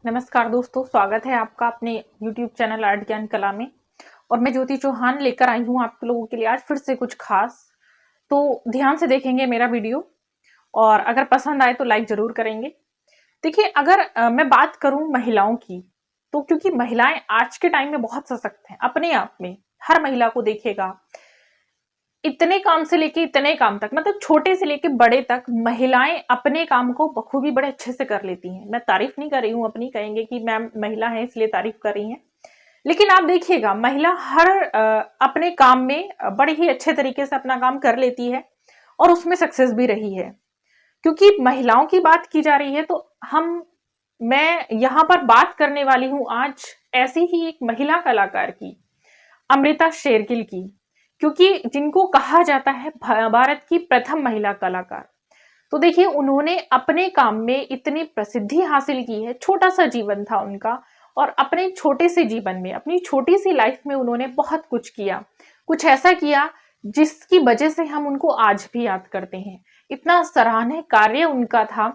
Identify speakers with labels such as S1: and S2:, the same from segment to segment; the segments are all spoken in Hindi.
S1: नमस्कार दोस्तों, स्वागत है आपका अपने YouTube चैनल आर्ट ज्ञान कला में। और मैं ज्योति चौहान लेकर आई हूँ आप लोगों के लिए आज फिर से कुछ खास। तो ध्यान से देखेंगे मेरा वीडियो और अगर पसंद आए तो लाइक जरूर करेंगे। देखिए, अगर मैं बात करूं महिलाओं की, तो क्योंकि महिलाएं आज के टाइम में बहुत सशक्त हैं अपने आप में। हर महिला को देखेगा, इतने काम से लेके इतने काम तक, मतलब छोटे से लेके बड़े तक महिलाएं अपने काम को बखूबी बड़े अच्छे से कर लेती हैं। मैं तारीफ नहीं कर रही हूं अपनी, कहेंगे कि मैम महिला है इसलिए तारीफ कर रही हैं, लेकिन आप देखिएगा महिला हर अपने काम में बड़े ही अच्छे तरीके से अपना काम कर लेती है और उसमें सक्सेस भी रही है। क्योंकि महिलाओं की बात की जा रही है तो मैं यहाँ पर बात करने वाली हूं आज ऐसी ही एक महिला कलाकार की, अमृता शेरगिल की। क्योंकि जिनको कहा जाता है भारत की प्रथम महिला कलाकार, तो देखिए उन्होंने अपने काम में इतनी प्रसिद्धि हासिल की है। छोटा सा जीवन था उनका और अपने छोटे से जीवन में, अपनी छोटी सी लाइफ में उन्होंने बहुत कुछ किया, कुछ ऐसा किया जिसकी वजह से हम उनको आज भी याद करते हैं। इतना सराहनीय कार्य उनका था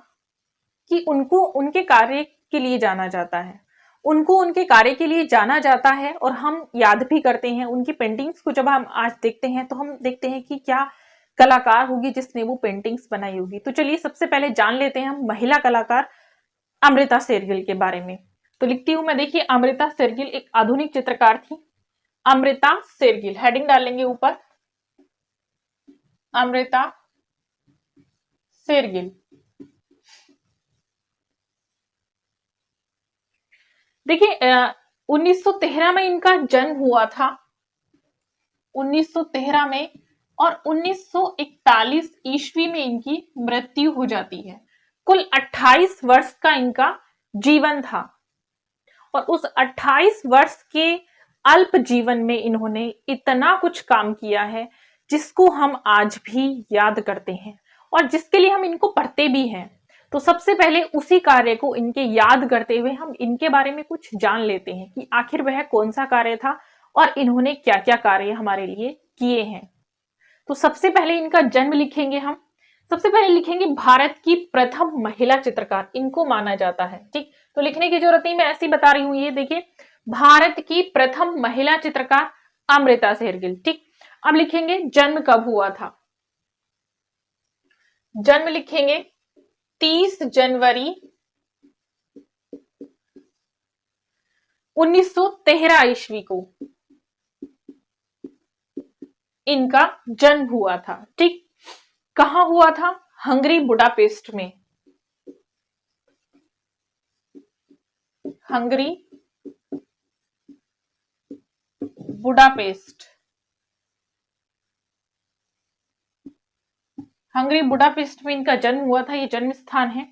S1: कि उनको उनके कार्य के लिए जाना जाता है, उनको उनके कार्य के लिए जाना जाता है और हम याद भी करते हैं। उनकी पेंटिंग्स को जब हम आज देखते हैं तो हम देखते हैं कि क्या कलाकार होगी जिसने वो पेंटिंग्स बनाई होगी। तो चलिए सबसे पहले जान लेते हैं हम महिला कलाकार अमृता शेरगिल के बारे में। तो लिखती हूं मैं, देखिए अमृता शेरगिल एक आधुनिक चित्रकार थी। अमृता शेरगिल हेडिंग डालेंगे ऊपर, अमृता शेरगिल। देखिए 1913 में इनका जन्म हुआ था, 1913 में, और 1941 ईस्वी में इनकी मृत्यु हो जाती है। कुल 28 वर्ष का इनका जीवन था और उस 28 वर्ष के अल्प जीवन में इन्होंने इतना कुछ काम किया है जिसको हम आज भी याद करते हैं और जिसके लिए हम इनको पढ़ते भी हैं। तो सबसे पहले उसी कार्य को इनके याद करते हुए हम इनके बारे में कुछ जान लेते हैं कि आखिर वह कौन सा कार्य था और इन्होंने क्या क्या कार्य हमारे लिए किए हैं। तो सबसे पहले इनका जन्म लिखेंगे हम। सबसे पहले लिखेंगे भारत की प्रथम महिला चित्रकार, इनको माना जाता है। ठीक, तो लिखने की जरूरत नहीं, मैं ऐसी बता रही हूं। ये देखिए, भारत की प्रथम महिला चित्रकार अमृता शेरगिल। ठीक, अब लिखेंगे जन्म कब हुआ था। जन्म लिखेंगे 30 जनवरी 1913 ईस्वी को इनका जन्म हुआ था। ठीक, कहां हुआ था? हंगरी बुडापेस्ट में। हंगरी बुडापेस्ट, हंगरी बुडापेस्ट में इनका जन्म हुआ था। ये जन्म स्थान है।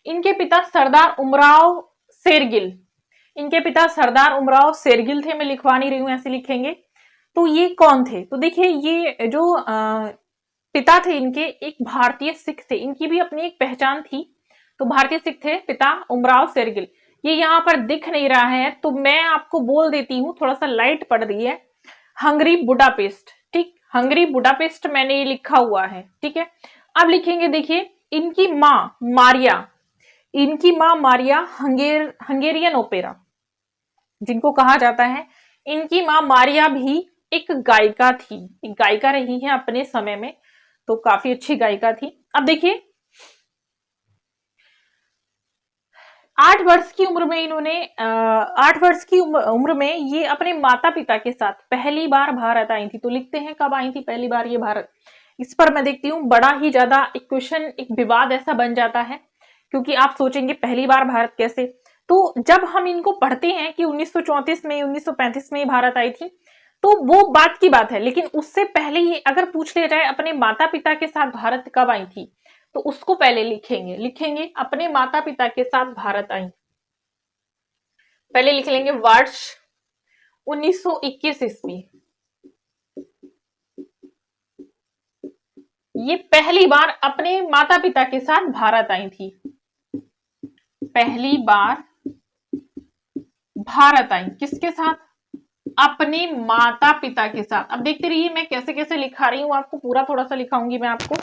S1: इनके पिता सरदार उमराव शेरगिल, इनके पिता सरदार उमराव शेरगिल थे। मैं लिखवा नहीं रही हूं, ऐसे लिखेंगे। तो ये कौन थे? तो देखिए, ये जो पिता थे इनके, एक भारतीय सिख थे। इनकी भी अपनी एक पहचान थी। तो भारतीय सिख थे पिता उमराव शेरगिल। ये यहाँ पर दिख नहीं रहा है तो मैं आपको बोल देती हूँ, थोड़ा सा लाइट पड़ रही है। Hungary Budapest. ठीक, हंगरी बुडापेस्ट मैंने ये लिखा हुआ है। ठीक है, अब लिखेंगे, देखिए इनकी माँ मारिया, इनकी माँ मारिया हंगेरियन ओपेरा जिनको कहा जाता है, इनकी माँ मारिया भी एक गायिका थी, एक गायिका रही है अपने समय में। तो काफी अच्छी गायिका थी। अब देखिए 8 वर्ष की उम्र में इन्होंने 8 वर्ष की उम्र में ये अपने माता पिता के साथ पहली बार भारत आई थी। तो लिखते हैं कब आई थी पहली बार ये भारत। इस पर मैं देखती हूँ बड़ा ही ज्यादा एक क्वेश्चन, एक विवाद ऐसा बन जाता है, क्योंकि आप सोचेंगे पहली बार भारत कैसे। तो जब हम इनको पढ़ते हैं कि 1934 में 1935 में भारत आई थी, तो वो बात की बात है। लेकिन उससे पहले ही अगर पूछ लिया जाए अपने माता पिता के साथ भारत कब आई थी, तो उसको पहले लिखेंगे अपने माता पिता के साथ भारत आई। पहले लिख लेंगे वर्ष 1921 ईस्वी। ये पहली बार अपने माता पिता के साथ भारत आई थी, पहली बार भारत आई। किसके साथ? अपने माता पिता के साथ। अब देखते रहिए मैं कैसे कैसे लिखा रही हूं, आपको पूरा थोड़ा सा लिखाऊंगी मैं आपको,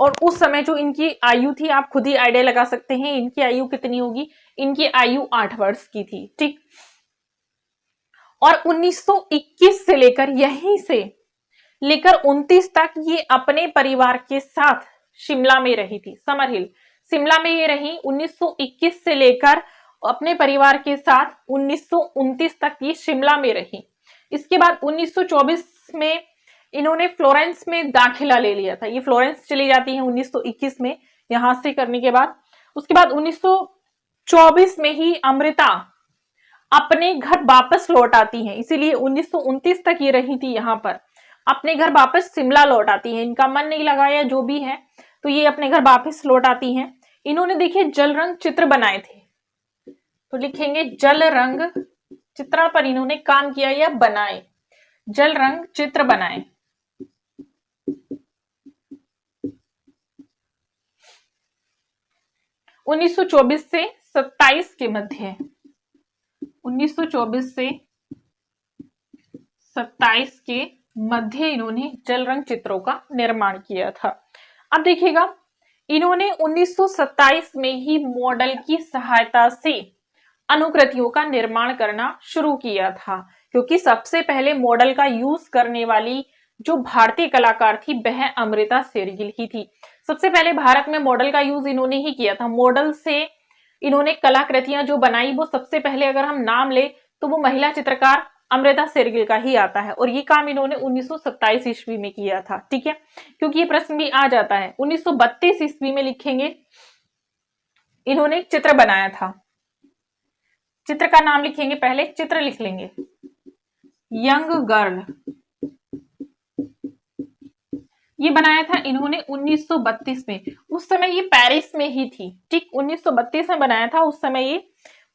S1: और उस समय जो इनकी आयु थी, आप खुद ही आइडिया लगा सकते हैं इनकी आयु कितनी होगी। इनकी आयु 8 वर्ष की थी, ठीक। और 1921 से लेकर, यहीं से लेकर 29 तक ये अपने परिवार के साथ शिमला में रही थी। समर हिल शिमला में ये रही 1921 से लेकर अपने परिवार के साथ 1929 तक ये शिमला में रही। इसके बाद 1924 में इन्होंने फ्लोरेंस में दाखिला ले लिया था। ये फ्लोरेंस चली जाती है 1921 में यहां से करने के बाद। उसके बाद 1924 में ही अमृता अपने घर वापस लौट आती हैं, इसीलिए 1929 तक ये रही थी यहाँ पर। अपने घर वापस शिमला लौट आती हैं, इनका मन नहीं लगा या जो भी है, तो ये अपने घर वापस लौट आती हैं। इन्होंने देखिए जल रंग चित्र बनाए थे, तो लिखेंगे जल रंग चित्र पर इन्होंने काम किया या बनाए, जल रंग चित्र बनाए। उन्नीस सौ 24 से 27 के मध्य, 1924 से 27 के मध्य इन्होंने जल रंग चित्रों का निर्माण किया था। अब देखिएगा, इन्होंने 1927 में ही मॉडल की सहायता से अनुकृतियों का निर्माण करना शुरू किया था, क्योंकि सबसे पहले मॉडल का यूज करने वाली जो भारतीय कलाकार थी वह अमृता शेरगिल ही थी। सबसे पहले भारत में मॉडल का यूज इन्होंने ही किया था। मॉडल से इन्होंने कलाकृतियां जो बनाई, वो सबसे पहले अगर हम नाम ले तो वो महिला चित्रकार अमृता शेरगिल का ही आता है। और ये काम इन्होंने 1927 ईस्वी में किया था, ठीक है, क्योंकि ये प्रश्न भी आ जाता है। 1932 ईस्वी में लिखेंगे इन्होंने एक चित्र बनाया था। चित्र का नाम लिखेंगे, पहले चित्र लिख लेंगे, यंग गर्ल। ये बनाया था इन्होंने 1932 में। उस समय ये पेरिस में ही थी, ठीक, 1932 में बनाया था। उस समय ये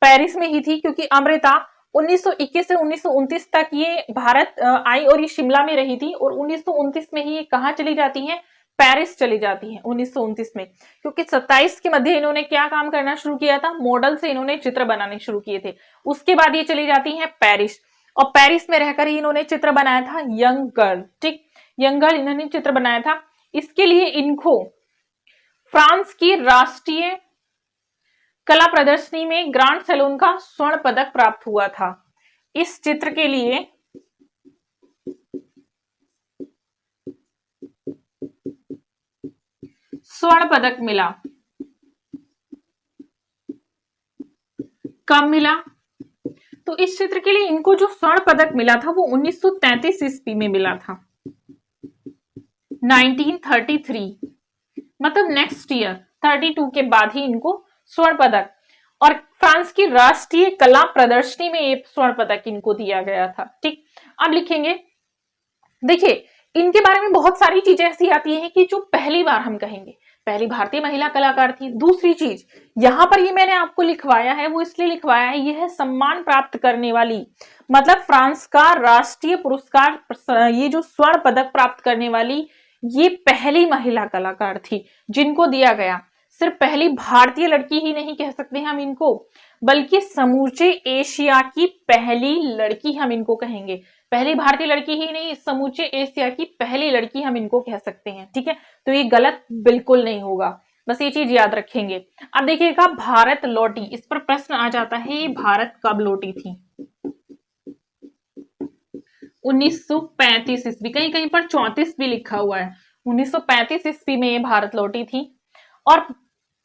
S1: पेरिस में ही थी, क्योंकि अमृता 1921 से 1929 तक ये भारत आई और ये शिमला में रही थी। और 1929 में ही ये कहाँ चली जाती है, पेरिस चली जाती है 1929 में, क्योंकि 27 के मध्य इन्होंने क्या काम करना शुरू किया था, मॉडल से इन्होंने चित्र बनाने शुरू किए थे। उसके बाद ये चली जाती है पेरिस, और पेरिस में रहकर ही इन्होंने चित्र बनाया था यंग गर्ल, ठीक, यंग गर्ल इन्होंने चित्र बनाया था। इसके लिए इनको फ्रांस की राष्ट्रीय कला प्रदर्शनी में ग्रांड सैलून का स्वर्ण पदक प्राप्त हुआ था। इस चित्र के लिए स्वर्ण पदक मिला। कब मिला, तो इस चित्र के लिए इनको जो स्वर्ण पदक मिला था वो 1933 ईस्वी में मिला था, 1933, मतलब नेक्स्ट ईयर 32 के बाद ही इनको स्वर्ण पदक, और फ्रांस की राष्ट्रीय कला प्रदर्शनी में ये स्वर्ण पदक इनको दिया गया था, ठीक। अब लिखेंगे, देखिए इनके बारे में बहुत सारी चीजें ऐसी आती हैं कि जो पहली बार हम कहेंगे, पहली भारतीय महिला कलाकार थी। दूसरी चीज यहां पर ये मैंने आपको लिखवाया है, वो इसलिए लिखवाया है, यह सम्मान प्राप्त करने वाली, मतलब फ्रांस का राष्ट्रीय पुरस्कार, ये जो स्वर्ण पदक प्राप्त करने वाली ये पहली महिला कलाकार थी जिनको दिया गया। सिर्फ पहली भारतीय लड़की ही नहीं कह सकते हम इनको, बल्कि समूचे एशिया की पहली लड़की हम इनको कहेंगे। पहली भारतीय लड़की ही नहीं, समूचे एशिया की पहली लड़की हम इनको कह सकते हैं, ठीक है। तो ये गलत बिल्कुल नहीं होगा, बस ये चीज याद रखेंगे। अब देखिएगा, भारत लौटी, इस पर प्रश्न आ जाता है, ये भारत कब लौटी थी। 1935 ईस्वी, कहीं कहीं पर 34 भी लिखा हुआ है। 1935 ईस्वी में ये भारत लौटी थी, और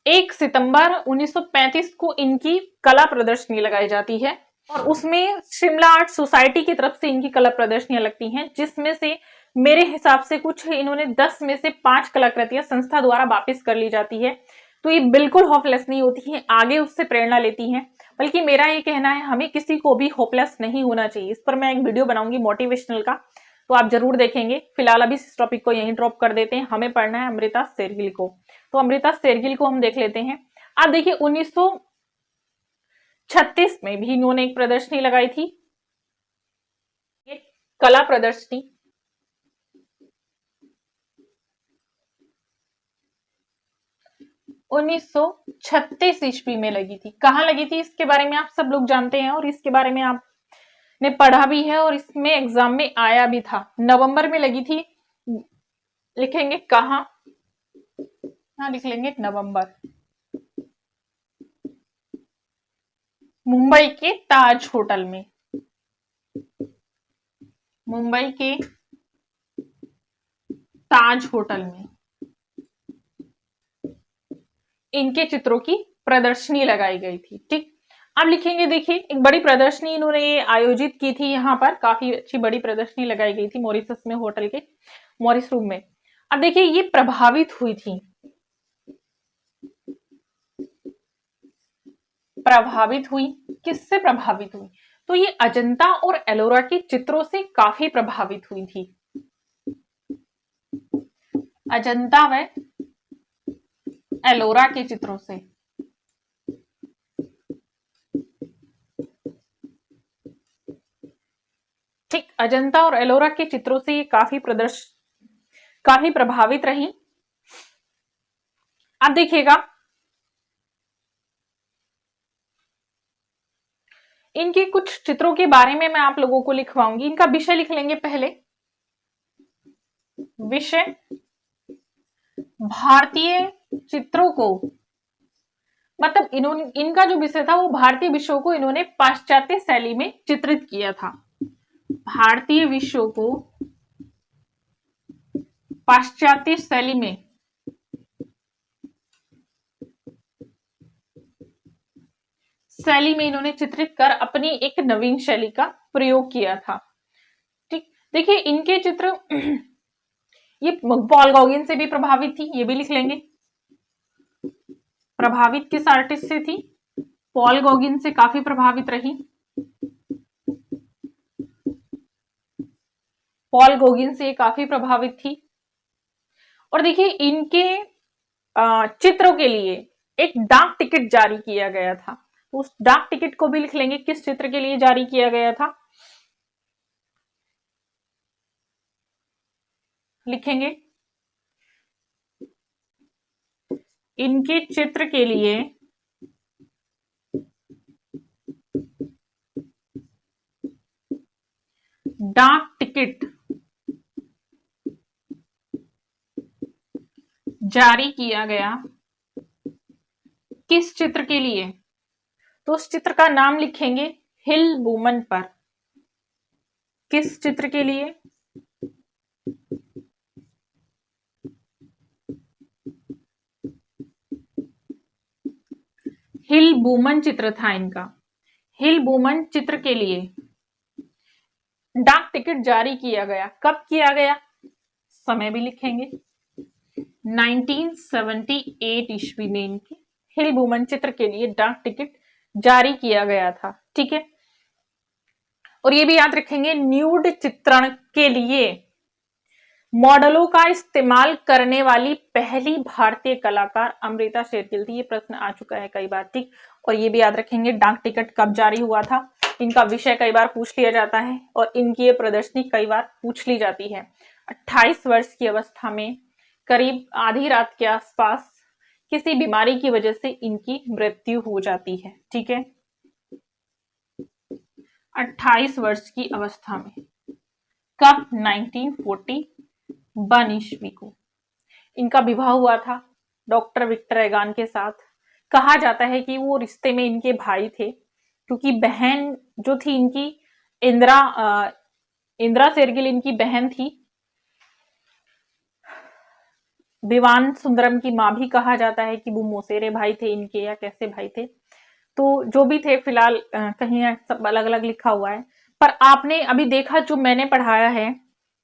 S1: 1 सितंबर 1935 को इनकी कला प्रदर्शनी लगाई जाती है, और उसमें शिमला आर्ट सोसाइटी की तरफ से इनकी कला प्रदर्शनियां लगती हैं, जिसमें से मेरे हिसाब से कुछ इन्होंने 10 में से 5 कलाकृतियां संस्था द्वारा वापस कर ली जाती है। तो ये बिल्कुल होपलेस नहीं होती है, आगे उससे प्रेरणा लेती हैं। बल्कि मेरा ये कहना है, हमें किसी को भी होपलेस नहीं होना चाहिए। इस पर मैं एक वीडियो बनाऊंगी मोटिवेशनल का, तो आप जरूर देखेंगे। फिलहाल अभी इस टॉपिक को यहीं ड्रॉप कर देते हैं, हमें पढ़ना है अमृता शेरगिल को। तो अमृता शेरगिल को हम देख लेते हैं। आप देखिए 1936 में भी इन्होंने एक प्रदर्शनी लगाई थी, ये कला प्रदर्शनी। 1936 ईस्वी में लगी थी। कहाँ लगी थी इसके बारे में आप सब लोग जानते हैं, और इसके बारे में आपने पढ़ा भी है, और इसमें एग्जाम में आया भी था। नवंबर में लगी थी, लिखेंगे कहाँ, यहाँ लिख लेंगे नवंबर। मुंबई के ताज होटल में, मुंबई के ताज होटल में इनके चित्रों की प्रदर्शनी लगाई गई थी। ठीक, अब लिखेंगे, देखिए एक बड़ी प्रदर्शनी इन्होंने आयोजित की थी, यहाँ पर काफी अच्छी बड़ी प्रदर्शनी लगाई गई थी मॉरिशस में, होटल के मॉरिस रूम में। अब देखिए ये प्रभावित हुई थी, प्रभावित हुई, किससे प्रभावित हुई? तो ये अजंता और एलोरा के चित्रों से काफी प्रभावित हुई थी। अजंता व एलोरा के चित्रों से। ठीक, अजंता और एलोरा के चित्रों से ये काफी प्रभावित रही। अब देखिएगा, इनके कुछ चित्रों के बारे में मैं आप लोगों को लिखवाऊंगी। इनका विषय लिख लेंगे पहले। विषय, भारतीय चित्रों को, मतलब इनका जो विषय था वो भारतीय विषयों को इन्होंने पाश्चात्य शैली में चित्रित किया था। भारतीय विषयों को पाश्चात्य शैली में इन्होंने चित्रित कर अपनी एक नवीन शैली का प्रयोग किया था। ठीक, देखिए इनके चित्र ये पॉल गॉगिन से भी प्रभावित थी, ये भी लिख लेंगे। प्रभावित किस आर्टिस्ट से थी? पॉल गॉगिन से काफी प्रभावित रही। पॉल गॉगिन से काफी प्रभावित थी। और देखिए इनके चित्रों के लिए एक डाक टिकट जारी किया गया था, तो उस डाक टिकट को भी लिख लेंगे, किस चित्र के लिए जारी किया गया था, लिखेंगे इनके चित्र के लिए डाक टिकट जारी किया गया। किस चित्र के लिए? तो उस चित्र का नाम लिखेंगे हिल वुमन पर। किस चित्र के लिए? हिल वुमन चित्र था इनका। हिल वुमन चित्र के लिए डाक टिकट जारी किया गया। कब किया गया? समय भी लिखेंगे, 1978 ईस्वी में इनके हिल वुमन चित्र के लिए डाक टिकट जारी किया गया था। ठीक है, और ये भी याद रखेंगे, न्यूड चित्रण के लिए मॉडलों का इस्तेमाल करने वाली पहली भारतीय कलाकार अमृता शेरगिल थी। ये प्रश्न आ चुका है कई बार। ठीक, और ये भी याद रखेंगे, डाक टिकट कब जारी हुआ था, इनका विषय कई बार पूछ लिया जाता है और इनकी ये प्रदर्शनी कई बार पूछ ली जाती है। 28 वर्ष की अवस्था में करीब आधी रात के आसपास किसी बीमारी की वजह से इनकी मृत्यु हो जाती है। ठीक है, 28 वर्ष की अवस्था में। कब? 1941 ईस्वी को इनका विवाह हुआ था डॉक्टर विक्टर एगान के साथ। कहा जाता है कि वो रिश्ते में इनके भाई थे, क्योंकि बहन जो थी इनकी इंदिरा शेरगिल इनकी बहन थी। विवान सुंदरम की मां भी कहा जाता है कि वो मौसेरे भाई थे इनके, या कैसे भाई थे। तो जो भी थे, फिलहाल कहीं सब अलग अलग लिखा हुआ है। पर आपने अभी देखा, जो मैंने पढ़ाया है,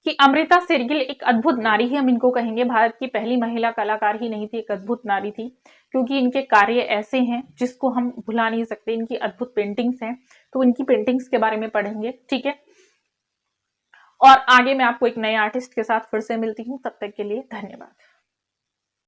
S1: कि अमृता शेरगिल एक अद्भुत नारी ही हम इनको कहेंगे। भारत की पहली महिला कलाकार ही नहीं थी, एक अद्भुत नारी थी, क्योंकि इनके कार्य ऐसे हैं जिसको हम भुला नहीं सकते। इनकी अद्भुत पेंटिंग्स हैं, तो इनकी पेंटिंग्स के बारे में पढ़ेंगे। ठीक है, और आगे मैं आपको एक नए आर्टिस्ट के साथ फिर से मिलती हूँ। तब तक के लिए धन्यवाद।